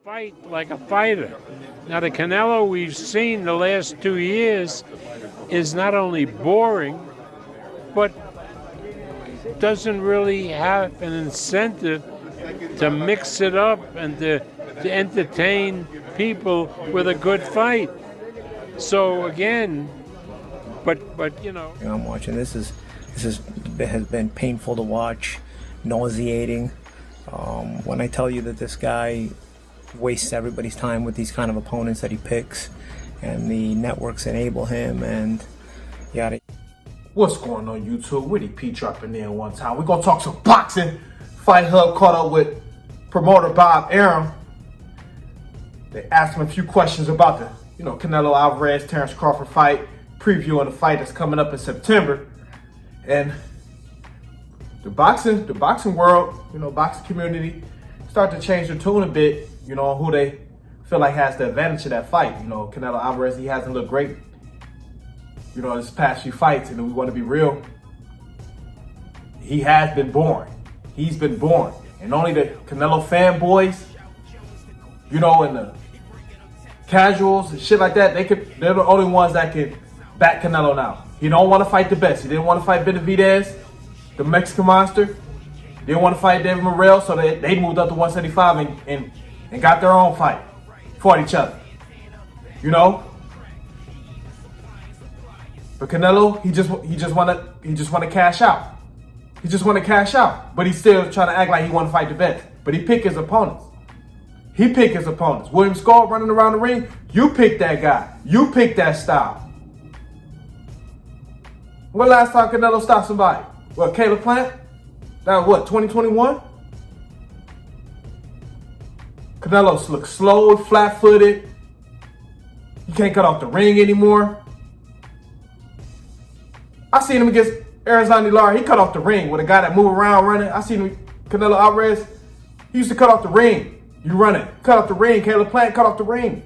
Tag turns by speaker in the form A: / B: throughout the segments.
A: fight like a fighter. Now, the Canelo we've seen the last 2 years is not only boring, but doesn't really have an incentive to mix it up and to entertain people with a good fight. So again, but you know.
B: I'm watching this has been painful to watch, nauseating. When I tell you that this guy wastes everybody's time with these kind of opponents that he picks, and the networks enable him, and yada.
C: What's going on YouTube? Witty P dropping in one time. We're gonna talk some boxing. Fight Hub caught up with promoter Bob Arum. They asked him a few questions about the, Canelo Alvarez, Terrence Crawford fight, previewing the fight that's coming up in September. And the boxing world, boxing community start to change their tune a bit, who they feel like has the advantage of that fight. Canelo Alvarez, he hasn't looked great, this past few fights, and we want to be real. He has been boring. He's been boring. And only the Canelo fanboys, and the casuals and shit like that, they're the only ones that can back Canelo now. He don't want to fight the best. He didn't want to fight Benavidez, the Mexican monster. They didn't want to fight David Morrell, so they moved up to 175 and got their own fight. Fought each other. But Canelo, he just want to cash out. He just want to cash out, but he's still trying to act like he want to fight the best. But he pick his opponents. William Skull running around the ring, you pick that guy. You pick that style. When last time Canelo stopped somebody? What, Caleb Plant? That was what, 2021? Canelo looks slow, flat-footed. He can't cut off the ring anymore. I seen him against Arizona Lara. He cut off the ring with a guy that move around running. I seen him, Canelo Alvarez. He used to cut off the ring. You run it. Cut off the ring. Caleb Plant cut off the ring.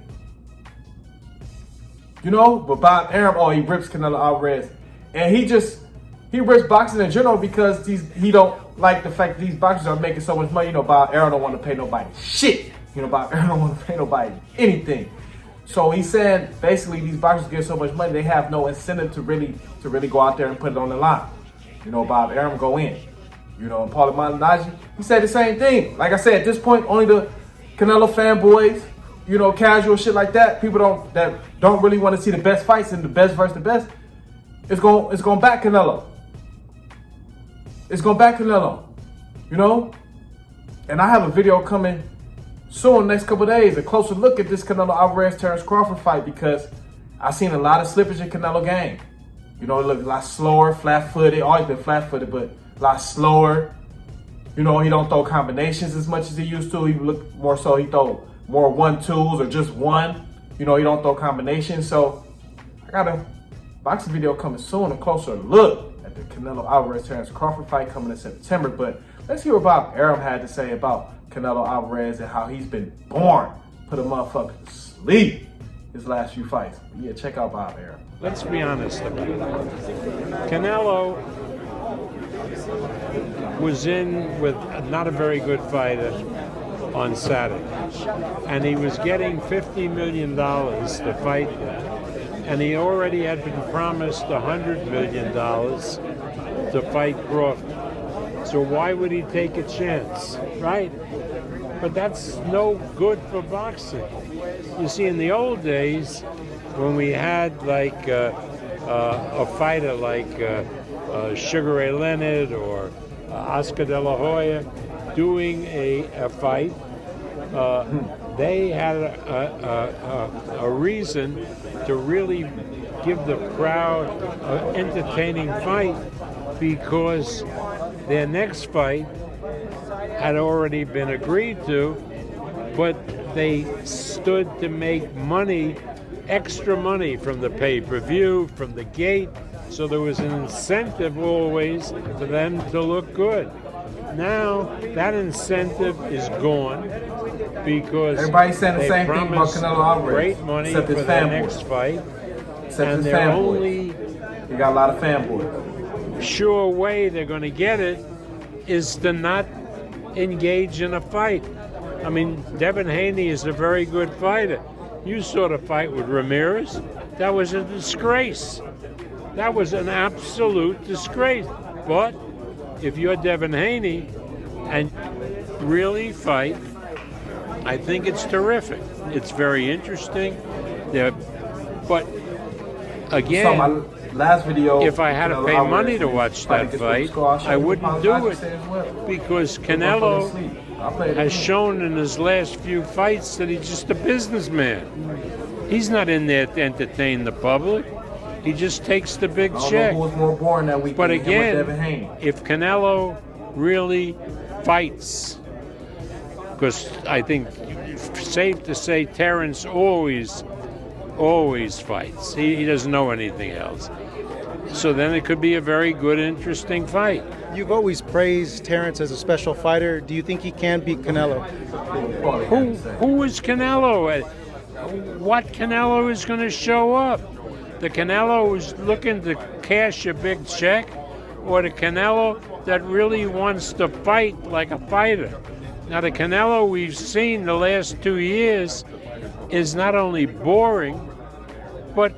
C: But Bob Arum, he rips Canelo Alvarez. And he rips boxing in general because he don't like the fact that these boxers are making so much money. Bob Arum don't want to pay nobody shit. Bob Arum don't want to pay nobody anything. So he's saying basically these boxers get so much money, they have no incentive to really go out there and put it on the line. Bob Arum go in. And Paulie Malignaggi, he said the same thing. Like I said, at this point, only the Canelo fanboys, casual shit like that, people that don't really want to see the best fights and the best versus the best, it's going back Canelo. It's going back Canelo. And I have a video coming soon, next couple of days, a closer look at this Canelo Alvarez Terrence Crawford fight, because I've seen a lot of slippage in Canelo game. It looked a lot slower, flat-footed, always been flat-footed, but a lot slower. He don't throw combinations as much as he used to. He look more so, he throw more 1-2s or just one. He don't throw combinations. So I got a boxing video coming soon, a closer look at the Canelo Alvarez Terrence Crawford fight coming in September. But let's hear what Bob Arum had to say about Canelo Alvarez and how he's been born, put a motherfucker to sleep his last few fights. Yeah, check out Bob Arum.
A: Let's be honest about it. Canelo was in with not a very good fighter on Saturday, and he was getting $50 million to fight them, and he already had been promised $100 million to fight Crawford. So why would he take a chance, right? But that's no good for boxing. You see, in the old days, when we had like a fighter like Sugar Ray Leonard or Oscar De La Hoya doing a fight, they had a reason to really give the crowd an entertaining fight, because their next fight had already been agreed to, but they stood to make money, extra money from the pay-per-view, from the gate, so there was an incentive always for them to look good. Now that incentive is gone because
C: everybody's saying the same thing about
A: promised
C: Canelo Alvarez,
A: great money for their next fight, and they're only
C: you got a lot of fanboys.
A: Sure way they're going to get it is to not engage in a fight. I mean, Devin Haney is a very good fighter. You saw the fight with Ramirez. That was a disgrace. That was an absolute disgrace. But if you're Devin Haney and really fight, I think it's terrific. It's very interesting. But again,
C: my last video,
A: if I had to pay money to watch that fight, I wouldn't do it because Canelo has shown in his last few fights that he's just a businessman. He's not in there to entertain the public. He just takes the big check.
C: Who was more boring that week?
A: But again,
C: Devin Haney?
A: if Canelo really fights, because I think it's safe to say Terrence always fights. He doesn't know anything else. So then it could be a very good, interesting fight.
D: You've always praised Terrence as a special fighter. Do you think he can beat Canelo?
A: Who is Canelo? What Canelo is going to show up? The Canelo who's looking to cash a big check, or the Canelo that really wants to fight like a fighter? Now, the Canelo we've seen the last 2 years is not only boring, but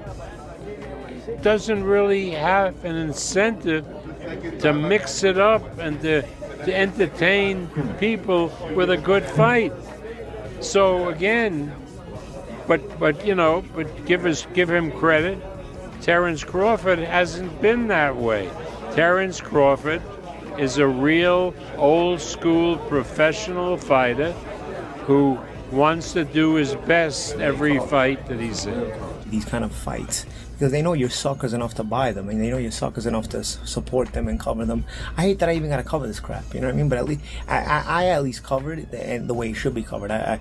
A: doesn't really have an incentive to mix it up and to entertain people with a good fight. So again, but give him credit. Terrence Crawford hasn't been that way. Terrence Crawford is a real old school professional fighter who wants to do his best every fight that he's in.
B: These kind of fights, because they know you're suckers enough to buy them, and they know you're suckers enough to support them and cover them. I hate that I even got to cover this crap, you know what I mean? But at least I at least covered it and the way it should be covered. I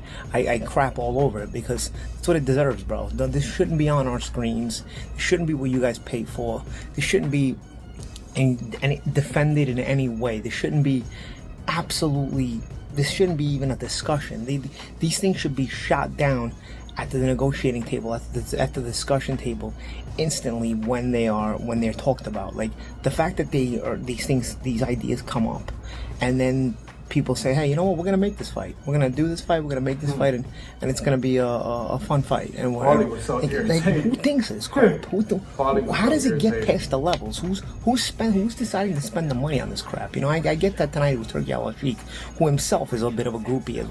B: crap all over it because that's what it deserves, bro. This shouldn't be on our screens. This shouldn't be what you guys pay for. This shouldn't be defended in any way. This shouldn't be this shouldn't be even a discussion. These things should be shot down at the negotiating table, at the discussion table, instantly when they're talked about. Like the fact that these ideas come up, and then people say, hey, you know what, we're gonna make this fight. We're gonna do this fight. We're gonna make this fight, and it's gonna be a fun fight. And who thinks of this crap? How does it get past the levels? Who's deciding to spend the money on this crap? You know, I get that tonight with Turki Al-Sheikh, who himself is a bit of a groupie, as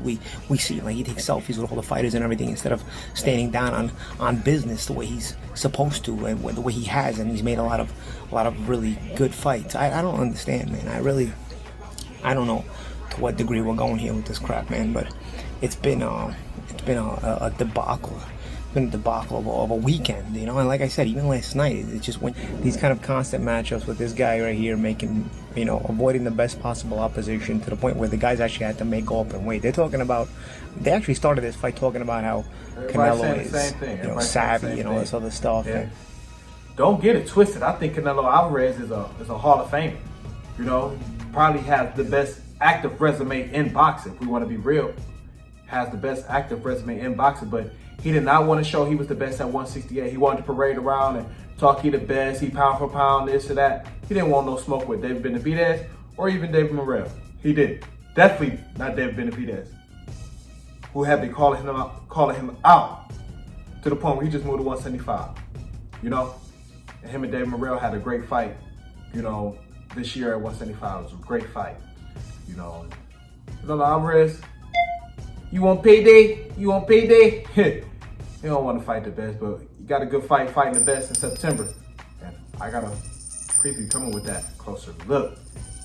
B: we see. Like he takes selfies with all the fighters and everything instead of standing down on business the way he's supposed to and the way he has, and he's made a lot of really good fights. I don't understand, man. I don't know to what degree we're going here with this crap, man, but it's been a debacle. It's been a debacle of a weekend, you know. And like I said, even last night, it just went these kind of constant matchups with this guy right here making, you know, avoiding the best possible opposition to the point where the guys actually had to go up and weight. They actually started this fight talking about how Canelo is, savvy, you know, this other stuff.
C: Yeah. Don't get it twisted. I think Canelo Alvarez is a Hall of Famer. You know, probably has the best active resume in boxing. If we want to be real, has the best active resume in boxing, but he did not want to show he was the best at 168. He wanted to parade around and talk he the best, he pound for pound, this or that. He didn't want no smoke with David Benavidez or even David Morrell. He didn't. Definitely not David Benavidez, who had been calling him out to the point where he just moved to 175. You know, and him and David Morrell had a great fight. You know, this year at 175, it was a great fight. You know, Canelo Alvarez, you want payday? You want payday? You don't want to fight the best, but you got a good fight fighting the best in September. And I got a preview coming with that closer look.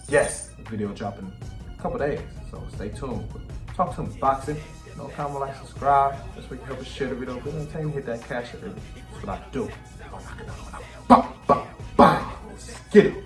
C: Yes, the video dropping in a couple days, so stay tuned. Talk to them boxing. No comment, like, subscribe. This way you can help us share the video. If it's entertaining, hit that cash. That's what I do. Bye, bye, bye. Let's get it.